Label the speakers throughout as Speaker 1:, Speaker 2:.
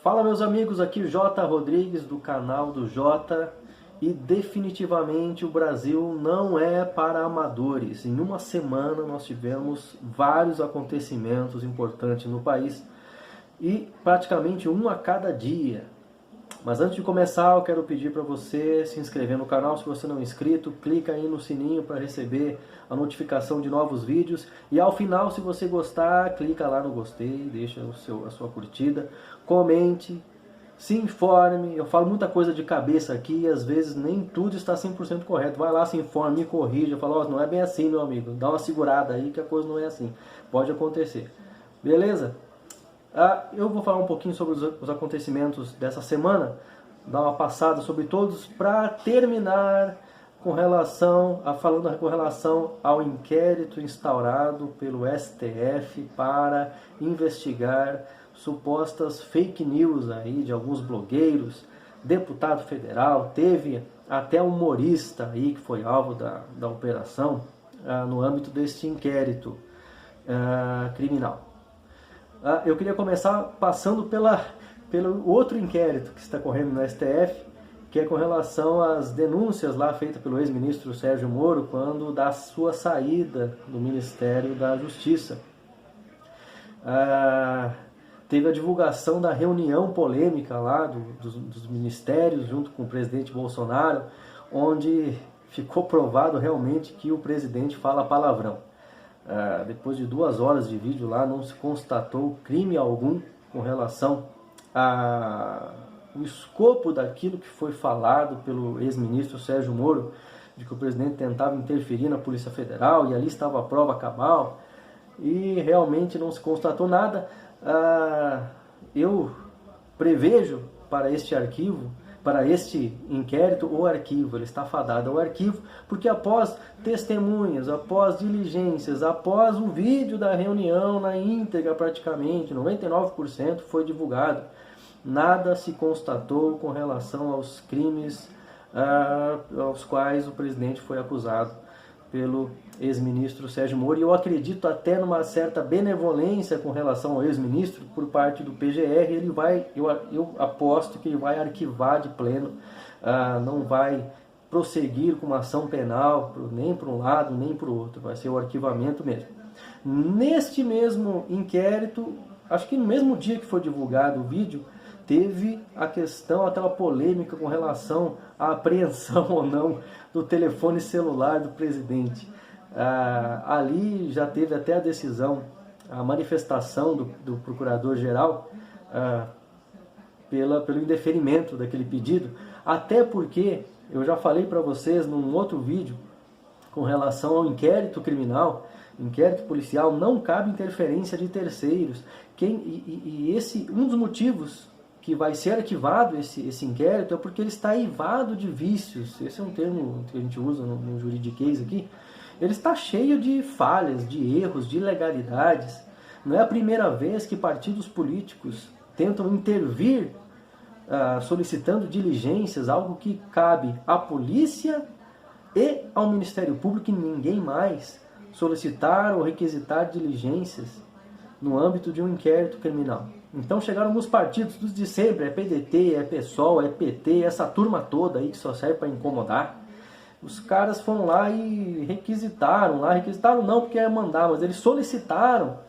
Speaker 1: Fala meus amigos, aqui J. Rodrigues do canal do J. E definitivamente o Brasil não é para amadores. Em uma semana nós tivemos vários acontecimentos importantes no país e praticamente um a cada dia. Mas antes de começar, eu quero pedir para você se inscrever no canal. Se você não é inscrito, clica aí no sininho para receber a notificação de novos vídeos. E ao final, se você gostar, clica lá no gostei, deixa a sua curtida, comente, se informe. Eu falo muita coisa de cabeça aqui e às vezes nem tudo está 100% correto. Vai lá, se informe, me corrija, fala, não é bem assim, meu amigo. Dá uma segurada aí que a coisa não é assim. Pode acontecer. Beleza? Eu vou falar um pouquinho sobre os acontecimentos dessa semana, dar uma passada sobre todos, para terminar falando com relação ao inquérito instaurado pelo STF para investigar supostas fake news aí de alguns blogueiros, deputado federal, teve até um humorista aí que foi alvo da operação no âmbito deste inquérito criminal. Eu queria começar passando pelo outro inquérito que está correndo no STF, que é com relação às denúncias lá feitas pelo ex-ministro Sérgio Moro quando da sua saída do Ministério da Justiça. Teve a divulgação da reunião polêmica lá dos ministérios junto com o presidente Bolsonaro, onde ficou provado realmente que o presidente fala palavrão. Depois de 2 horas de vídeo lá, não se constatou crime algum com relação ao escopo daquilo que foi falado pelo ex-ministro Sérgio Moro, de que o presidente tentava interferir na Polícia Federal e ali estava a prova cabal, e realmente não se constatou nada. Eu prevejo para este inquérito, o arquivo. Ele está fadado ao arquivo, porque após testemunhas, após diligências, após o vídeo da reunião na íntegra praticamente, 99% foi divulgado, nada se constatou com relação aos crimes aos quais o presidente foi acusado pelo ex-ministro Sérgio Moro. E eu acredito até numa certa benevolência com relação ao ex-ministro por parte do PGR. Eu aposto que ele vai arquivar de pleno, não vai prosseguir com uma ação penal nem para um lado nem para o outro, vai ser o arquivamento mesmo. Neste mesmo inquérito, acho que no mesmo dia que foi divulgado o vídeo, teve aquela polêmica com relação à apreensão ou não do telefone celular do presidente. Ali já teve até a decisão, a manifestação do procurador-geral pelo indeferimento daquele pedido, até porque eu já falei para vocês num outro vídeo com relação ao inquérito criminal, inquérito policial, não cabe interferência de terceiros. Um dos motivos que vai ser arquivado esse inquérito é porque ele está eivado de vícios. Esse é um termo que a gente usa no juridiquês aqui. Ele está cheio de falhas, de erros, de ilegalidades. Não é a primeira vez que partidos políticos tentam intervir solicitando diligências, algo que cabe à polícia e ao Ministério Público e ninguém mais, solicitar ou requisitar diligências no âmbito de um inquérito criminal. Então chegaram alguns partidos dos de sempre, é PDT, é PSOL, é PT, essa turma toda aí que só serve para incomodar. Os caras foram lá e requisitaram não porque é mandar, mas eles solicitaram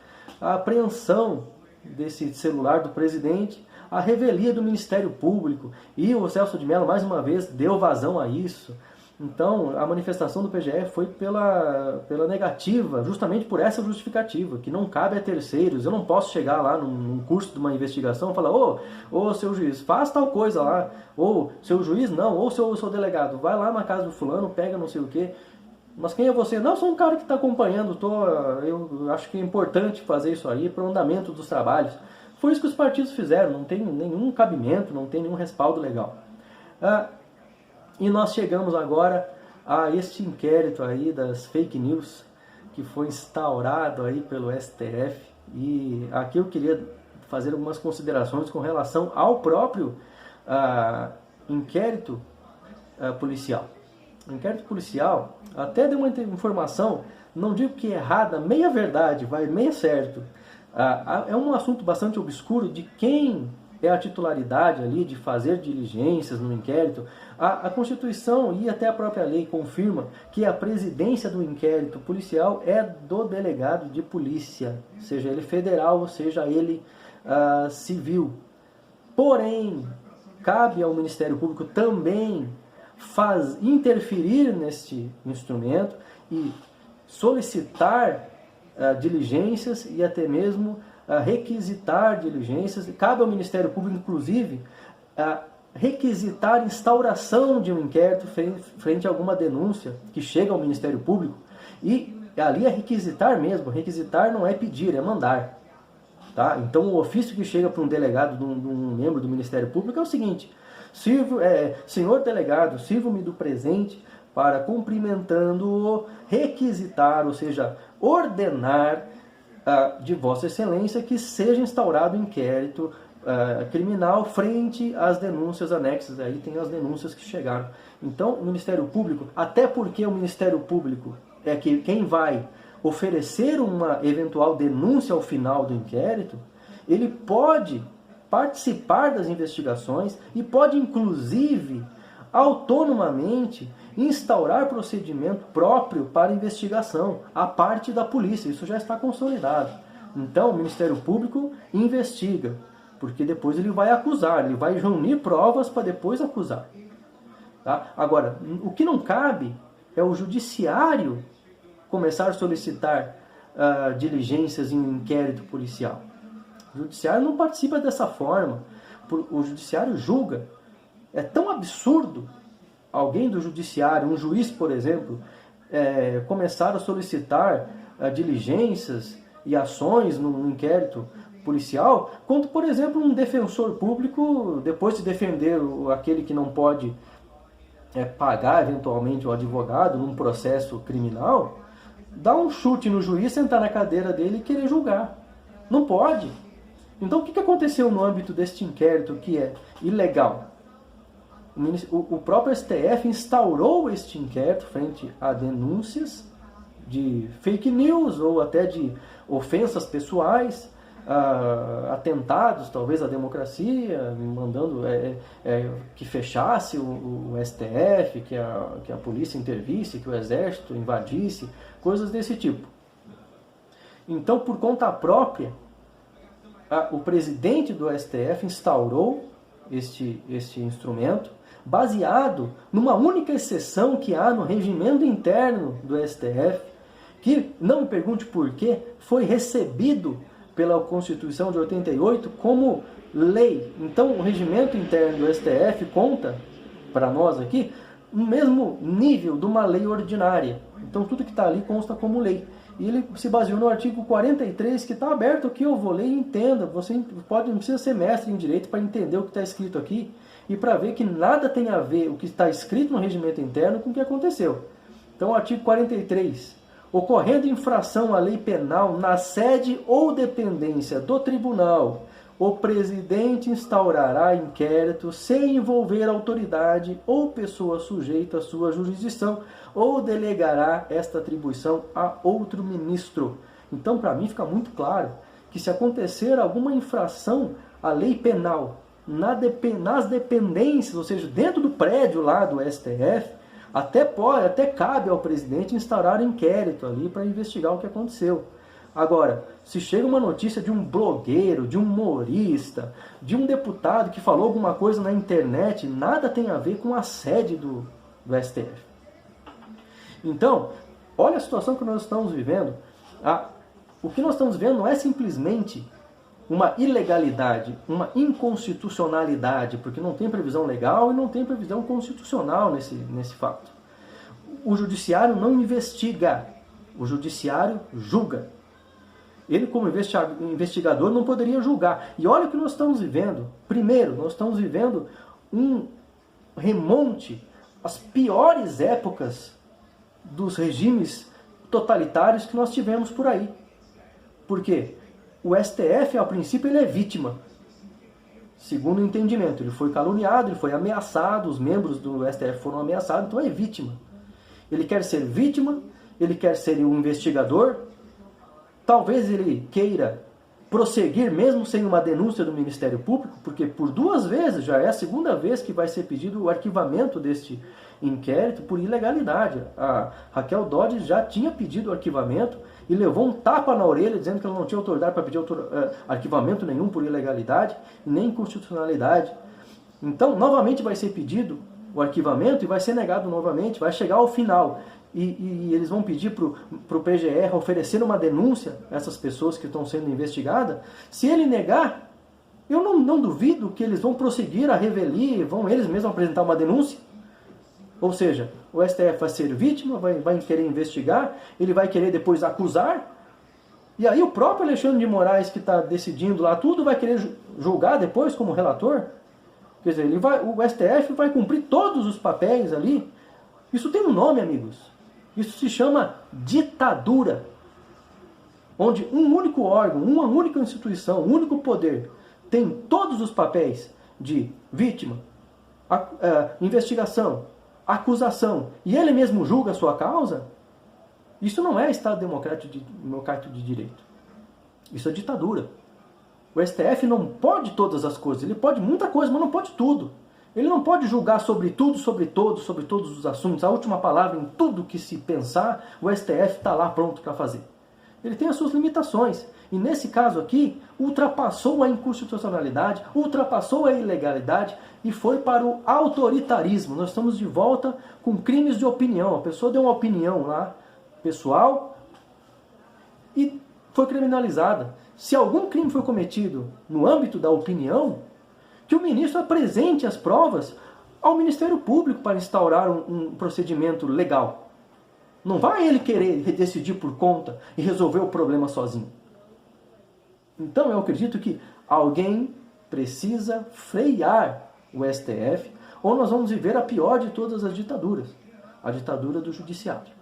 Speaker 1: a apreensão desse celular do presidente, a revelia do Ministério Público, e o Celso de Mello mais uma vez deu vazão a isso. Então, a manifestação do PGR foi pela negativa, justamente por essa justificativa, que não cabe a terceiros. Eu não posso chegar lá num curso de uma investigação e falar, ô seu juiz, faz tal coisa lá, ou seu juiz não, ou seu delegado, vai lá na casa do fulano, pega não sei o quê. Mas quem é você? Não, sou um cara que está acompanhando, eu acho que é importante fazer isso aí para o andamento dos trabalhos. Foi isso que os partidos fizeram, não tem nenhum cabimento, não tem nenhum respaldo legal. E nós chegamos agora a este inquérito aí das fake news que foi instaurado aí pelo STF. E aqui eu queria fazer algumas considerações com relação ao próprio inquérito policial. O inquérito policial até deu uma informação, não digo que é errada, meia verdade, meia certo. É um assunto bastante obscuro de quem é a titularidade ali de fazer diligências no inquérito, a Constituição e até a própria lei confirma que a presidência do inquérito policial é do delegado de polícia, seja ele federal ou seja ele civil. Porém, cabe ao Ministério Público também interferir neste instrumento e solicitar diligências e até mesmo requisitar diligências. Cabe ao Ministério Público, inclusive, requisitar instauração de um inquérito frente a alguma denúncia que chega ao Ministério Público. E ali é requisitar mesmo. Requisitar não é pedir, é mandar. Tá? Então, o ofício que chega para um delegado, de um membro do Ministério Público, é o seguinte: senhor delegado, sirvo-me do presente para, cumprimentando-o, requisitar, ou seja, ordenar de Vossa Excelência que seja instaurado inquérito criminal frente às denúncias anexas. Aí tem as denúncias que chegaram. Então, o Ministério Público, até porque o Ministério Público é quem vai oferecer uma eventual denúncia ao final do inquérito, ele pode participar das investigações e pode, inclusive, autonomamente instaurar procedimento próprio para investigação, a parte da polícia. Isso já está consolidado. Então, o Ministério Público investiga, porque depois ele vai acusar, ele vai reunir provas para depois acusar. Tá? Agora, o que não cabe é o Judiciário começar a solicitar diligências em inquérito policial. O Judiciário não participa dessa forma. O Judiciário julga. É tão absurdo alguém do Judiciário, um juiz, por exemplo, começar a solicitar diligências e ações no inquérito policial, quanto, por exemplo, um defensor público, depois de defender aquele que não pode pagar eventualmente o advogado num processo criminal, dar um chute no juiz, sentar na cadeira dele e querer julgar. Não pode. Então, o que aconteceu no âmbito deste inquérito que é ilegal? O próprio STF instaurou este inquérito frente a denúncias de fake news ou até de ofensas pessoais, atentados talvez à democracia, mandando que fechasse o STF, que a polícia intervisse, que o exército invadisse, coisas desse tipo. Então, por conta própria, o presidente do STF instaurou este instrumento, baseado numa única exceção que há no regimento interno do STF, que, não me pergunte por quê, foi recebido pela Constituição de 88 como lei. Então, o regimento interno do STF conta, para nós aqui, no mesmo nível de uma lei ordinária. Então, tudo que está ali consta como lei. E ele se baseou no artigo 43, que está aberto aqui, eu vou ler e entenda. Você não precisa ser mestre em direito para entender o que está escrito aqui e para ver que nada tem a ver o que está escrito no regimento interno com o que aconteceu. Então, artigo 43. Ocorrendo infração à lei penal na sede ou dependência do tribunal, o presidente instaurará inquérito sem envolver autoridade ou pessoa sujeita à sua jurisdição ou delegará esta atribuição a outro ministro. Então, para mim, fica muito claro que se acontecer alguma infração à lei penal nas dependências, ou seja, dentro do prédio lá do STF, até cabe ao presidente instaurar inquérito ali para investigar o que aconteceu. Agora, se chega uma notícia de um blogueiro, de um humorista, de um deputado que falou alguma coisa na internet, nada tem a ver com a sede do STF. Então, olha a situação que nós estamos vivendo. O que nós estamos vendo não é simplesmente uma ilegalidade, uma inconstitucionalidade, porque não tem previsão legal e não tem previsão constitucional nesse fato. O judiciário não investiga, o judiciário julga. Ele, como investigador, não poderia julgar. E olha o que nós estamos vivendo. Primeiro, nós estamos vivendo um remonte às piores épocas dos regimes totalitários que nós tivemos por aí. Por quê? O STF, a princípio, ele é vítima. Segundo o entendimento, ele foi caluniado, ele foi ameaçado, os membros do STF foram ameaçados, então é vítima. Ele quer ser vítima, ele quer ser um investigador, talvez ele queira prosseguir mesmo sem uma denúncia do Ministério Público, porque por 2 vezes, já é a 2ª vez que vai ser pedido o arquivamento deste inquérito por ilegalidade. A Raquel Dodge já tinha pedido o arquivamento e levou um tapa na orelha dizendo que ela não tinha autoridade para pedir arquivamento nenhum por ilegalidade e nem inconstitucionalidade. Então, novamente vai ser pedido o arquivamento e vai ser negado novamente, vai chegar ao final. E eles vão pedir para o PGR oferecer uma denúncia a essas pessoas que estão sendo investigadas. Se ele negar, eu não duvido que eles vão prosseguir a revelia, vão eles mesmos apresentar uma denúncia. Ou seja, o STF vai ser vítima, vai querer investigar, ele vai querer depois acusar, e aí o próprio Alexandre de Moraes, que está decidindo lá tudo, vai querer julgar depois como relator. Quer dizer, o STF vai cumprir todos os papéis ali. Isso tem um nome, amigos. Isso se chama ditadura. Onde um único órgão, uma única instituição, um único poder tem todos os papéis de vítima, investigação, acusação, e ele mesmo julga a sua causa. Isso não é Estado democrático de direito. Isso é ditadura. O STF não pode todas as coisas. Ele pode muita coisa, mas não pode tudo. Ele não pode julgar sobre tudo, sobre todos, sobre todos os assuntos. A última palavra em tudo que se pensar, o STF está lá pronto para fazer. Ele tem as suas limitações. E nesse caso aqui, ultrapassou a inconstitucionalidade, ultrapassou a ilegalidade e foi para o autoritarismo. Nós estamos de volta com crimes de opinião. A pessoa deu uma opinião lá, pessoal, e foi criminalizada. Se algum crime foi cometido no âmbito da opinião, que o ministro apresente as provas ao Ministério Público para instaurar um procedimento legal. Não vai ele querer decidir por conta e resolver o problema sozinho. Então eu acredito que alguém precisa frear o STF, ou nós vamos viver a pior de todas as ditaduras, a ditadura do judiciário.